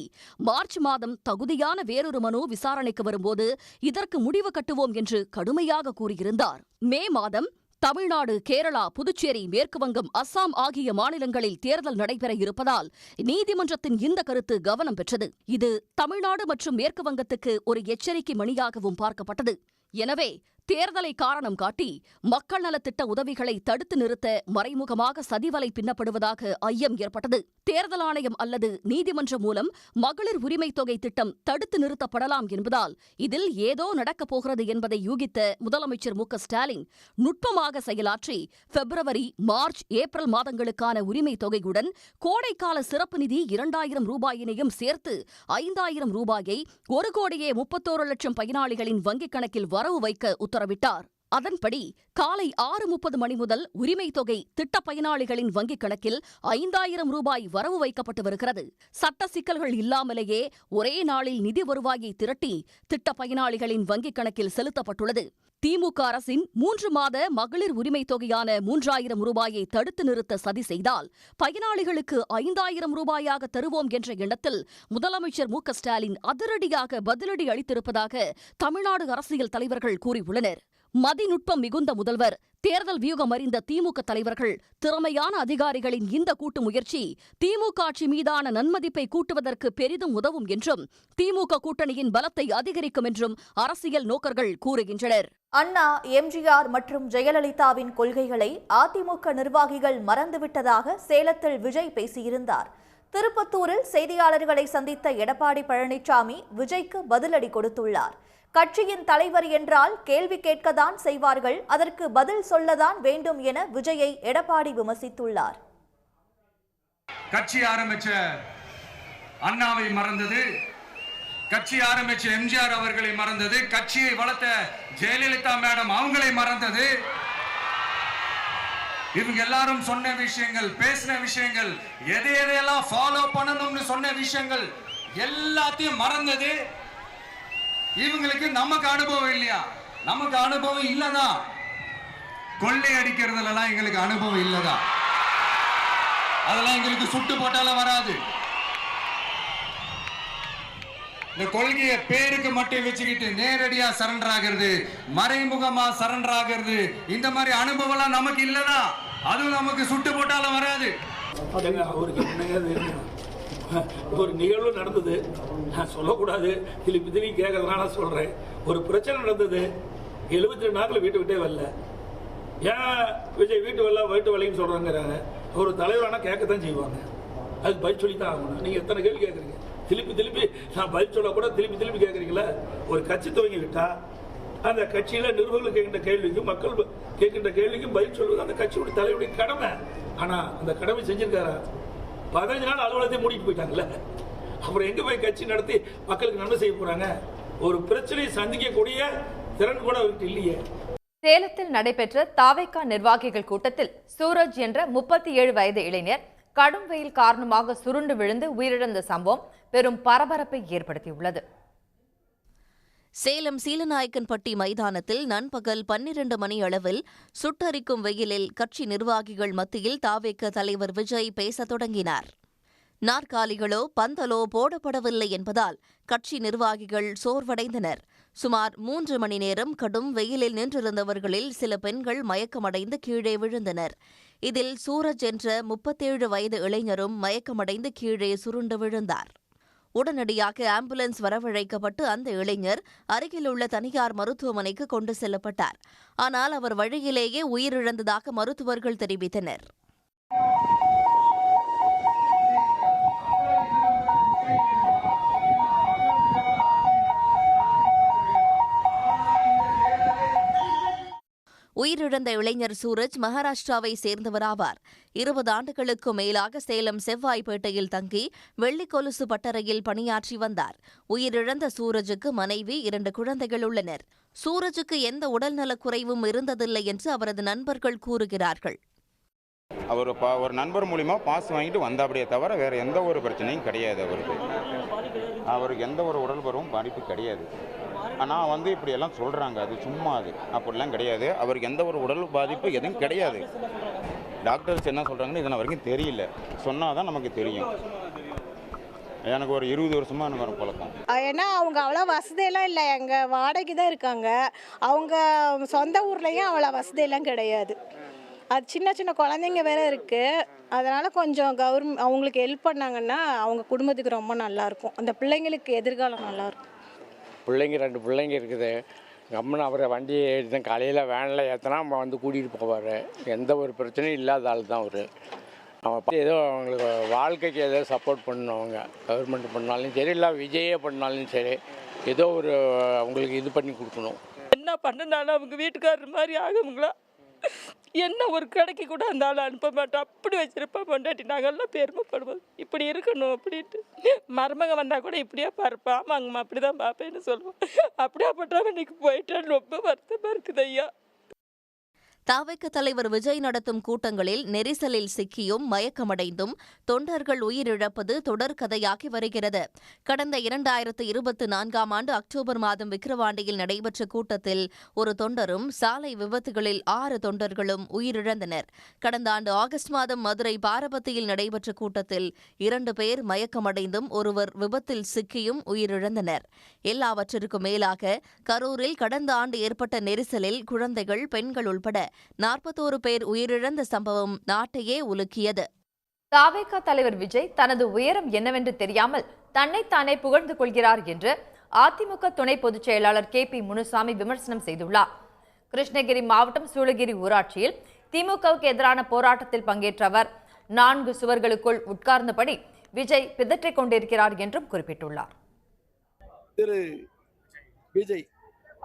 மார்ச் மாதம் தகுதியான வேறொரு மனு விசாரணைக்கு வரும்போது இதற்கு முடிவு கட்டுவோம் என்று கடுமையாக கூறியிருந்தார். மே மாதம் தமிழ்நாடு, கேரளா, புதுச்சேரி, மேற்குவங்கம், அஸ்ஸாம் ஆகிய மாநிலங்களில் தேர்தல் நடைபெற இருப்பதால் நீதிமன்றத்தின் இந்த கருத்து கவனம் பெற்றது. இது தமிழ்நாடு மற்றும் மேற்குவங்கத்துக்கு ஒரு எச்சரிக்கை மணியாகவும் பார்க்கப்பட்டது. எனவே தேர்தலை காரணம் காட்டி மக்கள் நலத்திட்ட உதவிகளை தடுத்து நிறுத்த மறைமுகமாக சதிவலை பின்னப்படுவதாக ஐயம் ஏற்பட்டது. தேர்தல் ஆணையம் அல்லது நீதிமன்றம் மூலம் மகளிர் உரிமை தொகை திட்டம் தடுத்து நிறுத்தப்படலாம் என்பதால் இதில் ஏதோ நடக்கப் போகிறது என்பதை யூகித்த முதலமைச்சர் மு.க.ஸ்டாலின் நுட்பமாக செயலாற்றி பிப்ரவரி, மார்ச், ஏப்ரல் மாதங்களுக்கான உரிமை தொகையுடன் கோடைக்கால சிறப்பு நிதி 2,000 ரூபாயினையும் சேர்த்து 5,000 ரூபாயை 1,31,00,000 பயனாளிகளின் வங்கிக் கணக்கில் வரவு வைக்க உத்தரவிட்டார். அதன்படி காலை 6:30 மணி முதல் உரிமை தொகை திட்ட பயனாளிகளின் வங்கிக் கணக்கில் 5,000 ரூபாய் வரவு வைக்கப்பட்டு வருகிறது. சட்ட சிக்கல்கள் இல்லாமலேயே ஒரே நாளில் நிதி வருவாயை திரட்டி திட்ட பயனாளிகளின் வங்கிக் கணக்கில் செலுத்தப்பட்டுள்ளது. திமுக அரசின் 3 மாத மகளிர் உரிமை தொகையான 3,000 ரூபாயை தடுத்து நிறுத்த சதி செய்தால் பயனாளிகளுக்கு 5,000 ரூபாயாக தருவோம் என்ற எண்ணத்தில் முதலமைச்சர் மு.க.ஸ்டாலின் அதிரடியாக பதிலடி அளித்திருப்பதாக தமிழ்நாடு அரசியல் தலைவர்கள் கூறியுள்ளனர். மதிநுட்பம் மிகுந்த முதல்வர், தேர்தல் வியூகம் அறிந்த திமுக தலைவர்கள், திறமையான அதிகாரிகளின் இந்த கூட்டு முயற்சி திமுக ஆட்சி மீதான நன்மதிப்பை கூட்டுவதற்கு பெரிதும் உதவும் என்றும், திமுக கூட்டணியின் பலத்தை அதிகரிக்கும் என்றும் அரசியல் நோக்கர்கள் கூறுகின்றனர். அண்ணா, எம்ஜிஆர் மற்றும் ஜெயலலிதாவின் கொள்கைகளை அதிமுக நிர்வாகிகள் மறந்துவிட்டதாக சேலத்தில் விஜய் பேசியிருந்தார். திருப்பத்தூரில் செய்தியாளர்களை சந்தித்த எடப்பாடி பழனிசாமி விஜய்க்கு பதிலடி கொடுத்துள்ளார். கட்சியின் தலைவர் என்றால் கேள்வி கேட்கத்தான் செய்வார்கள், அதற்கு பதில் சொல்லதான் வேண்டும் என விஜயை எடப்பாடி விமர்சித்துள்ளார். கட்சி ஆரம்பிச்ச அண்ணாவை மறந்தது, கட்சி ஆரம்பிச்ச எம்ஜிஆர் அவர்களை மறந்தது, கட்சியை வளர்த்த ஜெயலலிதா மேடம் அவங்களை மறந்தது. இவங்க எல்லாரும் சொன்ன விஷயங்கள், பேசின விஷயங்கள், எதையெல்லாம் ஃபாலோ பண்ணணும்னு சொன்ன விஷயங்கள் எல்லாத்தையும் மறந்தது. இவங்களுக்கு நமக்கு அனுபவம் இல்லையா? நமக்கு அனுபவம் இல்லதா? கொள்ளை அடிக்கிறதுலாம் எங்களுக்கு அனுபவம் இல்லதா? அதெல்லாம் எங்களுக்கு சுட்டு போட்டால வராது. இந்த கொள்கையை பேருக்கு மட்டும் வச்சுக்கிட்டு நேரடியா சரண்டர் ஆகிறது, மறைமுகமா சரண்டர் ஆகிறது, இந்த மாதிரி அனுபவம் எல்லாம் நமக்கு இல்லதா? அதுவும் நமக்கு சுட்டு போட்டால வராது. அவருக்கு ஒரு நிகழ்வு நடந்தது, நான் சொல்லக்கூடாது, திருப்பி திருப்பி கேட்கறதுனால சொல்றேன். ஒரு பிரச்சனை நடந்தது, 72 நாட்கள் வீட்டு விட்டே வரல. ஏன் விஜய் வீட்டு வரலன்னு சொல்றாங்கிறாங்க. ஒரு தலைவரானா கேட்கத்தான் செய்வாங்க, அதுக்கு பதில் சொல்லி தான் ஆகணும். நீங்க எத்தனை கேள்வி கேட்குறீங்க? திருப்பி நான் பதில் சொல்ல கூட திருப்பி கேட்குறீங்களா? ஒரு கட்சி துவங்கி விட்டா அந்த கட்சியில நிர்வாகிகள் கேட்கின்ற கேள்விக்கும் மக்கள் கேட்கின்ற கேள்விக்கும் பதில் சொல்வது அந்த கட்சியுடைய தலைவருடைய கடமை. ஆனா அந்த கடமை செஞ்சிருக்காரா? 15 நாள் அலுவலகத்தை மூடிட்டு போயிட்டாங்கல்ல, அப்புறம் எங்க போய் கட்சி நடத்தி மக்களுக்கு நன்மை செய்ய போறாங்க? ஒரு பிரச்சனையை சந்திக்கக்கூடிய திறன் கூட அவருக்கு இல்லையே. சேலத்தில் நடைபெற்ற தாவேகா நிர்வாகிகள் கூட்டத்தில் சூரஜ் என்ற 37 வயது இளைஞர் கடும் வெயில் காரணமாக சுருண்டு விழுந்து உயிரிழந்த சம்பவம் பெரும் பரபரப்பை ஏற்படுத்தியுள்ளது. சேலம் சீலநாயக்கன்பட்டி மைதானத்தில் நண்பகல் 12 மணி அளவில் சுட்டரிக்கும் வெயிலில் கட்சி நிர்வாகிகள் மத்தியில் தாவேக தலைவர் விஜய் பேசத் தொடங்கினார். நாற்காலிகளோ பந்தலோ போடப்படவில்லை என்பதால் கட்சி நிர்வாகிகள் சோர்வடைந்தனர். சுமார் 3 மணி நேரம் கடும் வெயிலில் நின்றிருந்தவர்களில் சில பெண்கள் மயக்கமடைந்து கீழே விழுந்தனர். இதில் சூரஜ் என்ற 37 வயது இளைஞரும் மயக்கமடைந்து கீழே சுருண்டு விழுந்தார். உடனடியாக ஆம்புலன்ஸ் வரவழைக்கப்பட்டு அந்த இளைஞர் அருகிலுள்ள தனியார் மருத்துவமனைக்கு கொண்டு செல்லப்பட்டார். ஆனால் அவர் வழியிலேயே உயிரிழந்ததாக மருத்துவர்கள் தெரிவித்தனர். உயிரிழந்த இளைஞர் சூரஜ் மகாராஷ்டிராவை சேர்ந்தவராவார். 20 ஆண்டுகளுக்கு மேலாக சேலம் செவ்வாய்ப்பேட்டையில் தங்கி வெள்ளி கொலுசு பட்டறையில் பணியாற்றி வந்தார். உயிரிழந்த சூரஜுக்கு மனைவி, 2 குழந்தைகள் உள்ளனர். சூரஜுக்கு எந்த உடல்நலக் குறைவும் இருந்ததில்லை என்று அவரது நண்பர்கள் கூறுகிறார்கள். அவர் ஒரு நண்பர் மூலிமா பாஸ் வாங்கிட்டு வந்தாபடியே தவிர வேற எந்த ஒரு பிரச்சனையும் கிடையாது. அவருக்கு எந்த ஒரு உடல்பருவும் பாதிப்பு கிடையாது. ஆனால் இப்படியெல்லாம் சொல்கிறாங்க, அது சும்மா, அது அப்படிலாம் கிடையாது. அவருக்கு எந்த ஒரு உடல் பாதிப்பு எதுவும் கிடையாது. டாக்டர்ஸ் என்ன சொல்கிறாங்கன்னு இதனால் வரைக்கும் தெரியல, சொன்னால் தான் நமக்கு தெரியும். எனக்கு ஒரு 20 வருஷமாக எனக்கு ஒரு பழக்கம். ஏன்னா அவங்க அவ்வளோ வசதியெல்லாம் இல்லை, எங்கள் வாடகை தான் இருக்காங்க. அவங்க சொந்த ஊர்லேயும் அவ்வளோ வசதியெல்லாம் கிடையாது. அது சின்ன குழந்தைங்க வேற இருக்குது. அதனால் கொஞ்சம் அவங்களுக்கு ஹெல்ப் பண்ணாங்கன்னா அவங்க குடும்பத்துக்கு ரொம்ப நல்லாயிருக்கும். அந்த பிள்ளைங்களுக்கு எதிர்காலம் நல்லாயிருக்கும். பிள்ளைங்க 2 பிள்ளைங்க இருக்குது. கம்மன் அவரை வண்டி எடுத்தேன், காலையில் வேனில் ஏற்றினா நம்ம கூட்டிகிட்டு போவார். எந்த ஒரு பிரச்சனையும் இல்லாத ஆள் தான் அவர். அவன் ஏதோ அவங்களுக்கு வாழ்க்கைக்கு ஏதோ சப்போர்ட் பண்ணணும். அவங்க கவர்மெண்ட் பண்ணாலும் சரி, இல்லை விஜயே பண்ணாலும் சரி, ஏதோ ஒரு அவங்களுக்கு இது பண்ணி கொடுக்கணும். என்ன பண்ணனாலும் அவங்க வீட்டுக்காரர் மாதிரி ஆகுங்களா? என்ன ஒரு கடைக்கு கூட அந்த ஆள் அனுப்ப மாட்டோம், அப்படி வச்சிருப்பா பொண்டாட்டி. நாங்கள்லாம் பெருமைப்படுவோம், இப்படி இருக்கணும் அப்படின்ட்டு. மருமக வந்தால் கூட இப்படியே பார்ப்பா, ஆமாங்கம்மா அப்படி தான் பார்ப்பேன்னு சொல்லுவோம். அப்படியே பட்டவன் இன்னைக்கு போயிட்டான்னு ரொம்ப வருத்தமாக இருக்குது ஐயா. தவிக தலைவர் விஜய் நடத்தும் கூட்டங்களில் நெரிசலில் சிக்கியும் மயக்கமடைந்தும் தொண்டர்கள் உயிரிழப்பது தொடர்கதையாகி வருகிறது. கடந்த 2024ஆம் ஆண்டு அக்டோபர் மாதம் விக்கிரவாண்டியில் நடைபெற்ற கூட்டத்தில் ஒரு தொண்டரும் சாலை விபத்துகளில் 6 தொண்டர்களும் உயிரிழந்தனர். கடந்த ஆண்டு ஆகஸ்ட் மாதம் மதுரை பாரபத்தியில் நடைபெற்ற கூட்டத்தில் 2 பேர் மயக்கமடைந்தும் ஒருவர் விபத்தில் சிக்கியும் உயிரிழந்தனர். எல்லாவற்றிற்கும் மேலாக கரூரில் கடந்த ஆண்டு ஏற்பட்ட நெரிசலில் குழந்தைகள், பெண்கள் உள்பட 41 பேர் உயிரிழந்த சம்பவம் நாட்டையே உலுக்கியது. தவிக தலைவர் விஜய் தனது உயரம் என்னவென்று தெரியாமல் தன்னைத்தானே புகழ்ந்து கொள்கிறார் என்று அதிமுக துணை பொதுச் செயலாளர் KP முனுசாமி விமர்சனம் செய்துள்ளார். கிருஷ்ணகிரி மாவட்டம் சூளகிரி ஊராட்சியில் திமுகவுக்கு எதிரான போராட்டத்தில் பங்கேற்ற அவர் 4 சுவர்களுக்குள் உட்கார்ந்தபடி விஜய் பிதற்றிக் கொண்டிருக்கிறார் என்றும் குறிப்பிட்டுள்ளார். திரு விஜய்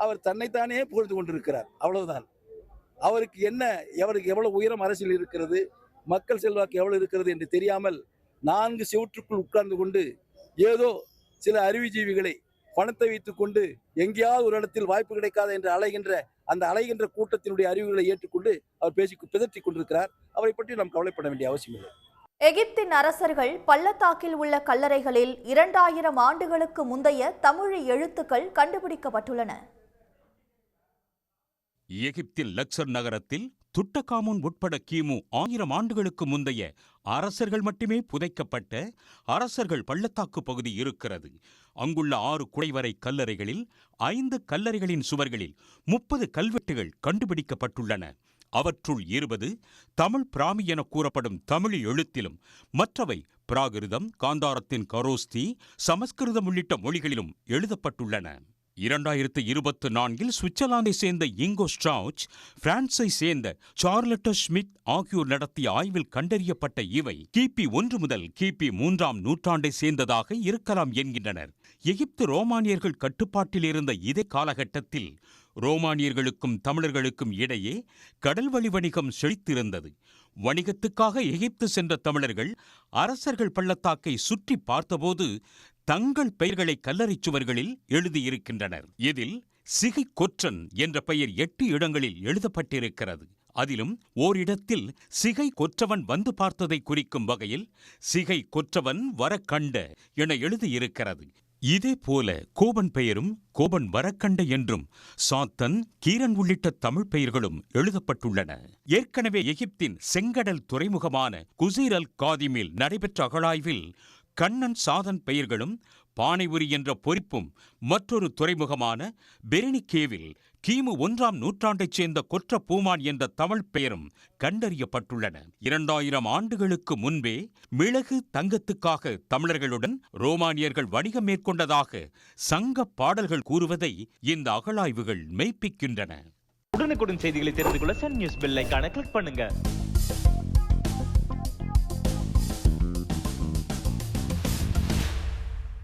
அவர் தன்னைத்தானே புகழ்ந்து கொண்டிருக்கிறார், அவ்வளவுதான். அவருக்கு எவ்வளவு உயரம் அரசியல் இருக்கிறது, மக்கள் செல்வாக்கு எவ்வளவு இருக்கிறது என்று தெரியாமல் 4 சுவற்றுக்குள் உட்கார்ந்து கொண்டு ஏதோ சில அறிவுஜீவிகளை பணத்தை வைத்துக் கொண்டு எங்கேயாவது ஒரு இடத்தில் வாய்ப்பு கிடைக்காத என்று அலைகின்ற கூட்டத்தினுடைய அறிவுகளை ஏற்றுக்கொண்டு அவர் பிதற்றிக் கொண்டிருக்கிறார். அவரை பற்றி நாம் கவலைப்பட வேண்டிய அவசியம் இல்லை. எகிப்தின் அரசர்கள் பள்ளத்தாக்கில் உள்ள கல்லறைகளில் 2000 ஆண்டுகளுக்கு முந்தைய தமிழ் எழுத்துக்கள் கண்டுபிடிக்கப்பட்டுள்ளன. எகிப்தின் லக்சர் நகரத்தில் துட்டகாமுன் உட்பட கிமு 1000 ஆண்டுகளுக்கு முந்தைய அரசர்கள் மட்டுமே புதைக்கப்பட்ட அரசர்கள் பள்ளத்தாக்கு பகுதி இருக்கிறது. அங்குள்ள 6 குடைவரை கல்லறைகளில் 5 கல்லறைகளின் சுவர்களில் 30 கல்வெட்டுகள் கண்டுபிடிக்கப்பட்டுள்ளன. அவற்றுள் 20 தமிழ் பிராமி என கூறப்படும் தமிழ் எழுத்திலும், மற்றவை பிராகிருதம், காந்தாரத்தின் கரோஸ்தி, சமஸ்கிருதம் உள்ளிட்ட மொழிகளிலும் எழுதப்பட்டுள்ளன. 2024இல் சுவிட்சர்லாந்தை சேர்ந்த இங்கோ ஸ்ட்ரவுச், பிரான்ஸை சேர்ந்த சார்லட் ஸ்மித் ஆகியோர் நடத்திய ஆய்வில் கண்டறியப்பட்ட இவை கிபி 1 முதல் கிபி 3ஆம் நூற்றாண்டை சேர்ந்ததாக இருக்கலாம் என்கின்றனர். எகிப்து ரோமானியர்கள் கட்டுப்பாட்டில் இருந்த இதே காலகட்டத்தில் ரோமானியர்களுக்கும் தமிழர்களுக்கும் இடையே கடல்வழி வணிகம் செழித்திருந்தது. வணிகத்துக்காக எகிப்து சென்ற தமிழர்கள் அரசர்கள் பள்ளத்தாக்கை சுற்றி பார்த்தபோது தங்கள் பெயர்களை கல்லறை சுவர்களில் எழுதியிருக்கின்றனர். இதில் சிகை கொற்றன் என்ற பெயர் 8 இடங்களில் எழுதப்பட்டிருக்கிறது. அதிலும் ஓரிடத்தில் சிகை கொற்றவன் வந்து பார்த்ததை குறிக்கும் வகையில் சிகை கொற்றவன் வர கண்ட என எழுதியிருக்கிறது. இதேபோல கோபன் பெயரும் கோபன் வரக்கண்ட என்றும் சாத்தன், கீரன் உள்ளிட்ட தமிழ் பெயர்களும் எழுதப்பட்டுள்ளன. ஏற்கனவே எகிப்தின் செங்கடல் துறைமுகமான குசீர் அல் காதிமில் நடைபெற்ற அகழாய்வில் கண்ணன், சாதன் பெயர்களும் பானைவுரி என்ற பொறிப்பும் மற்றொரு துறைமுகமான பெரினிக்கேவில் கிமு 1ஆம் நூற்றாண்டைச் சேர்ந்த கொற்ற பூமான் என்ற தமிழ் பெயரும் கண்டறியப்பட்டுள்ளன. 2000 ஆண்டுகளுக்கு முன்பே மிளகு, தங்கத்துக்காக தமிழர்களுடன் ரோமானியர்கள் வணிகம் மேற்கொண்டதாக சங்க பாடல்கள் கூறுவதை இந்த அகழாய்வுகள் மெய்ப்பிக்கின்றன. உடனுக்குடன் செய்திகளை தெரிந்து கொள்ள சன் நியூஸ் பெல் ஐகானை கிளிக் பண்ணுங்க.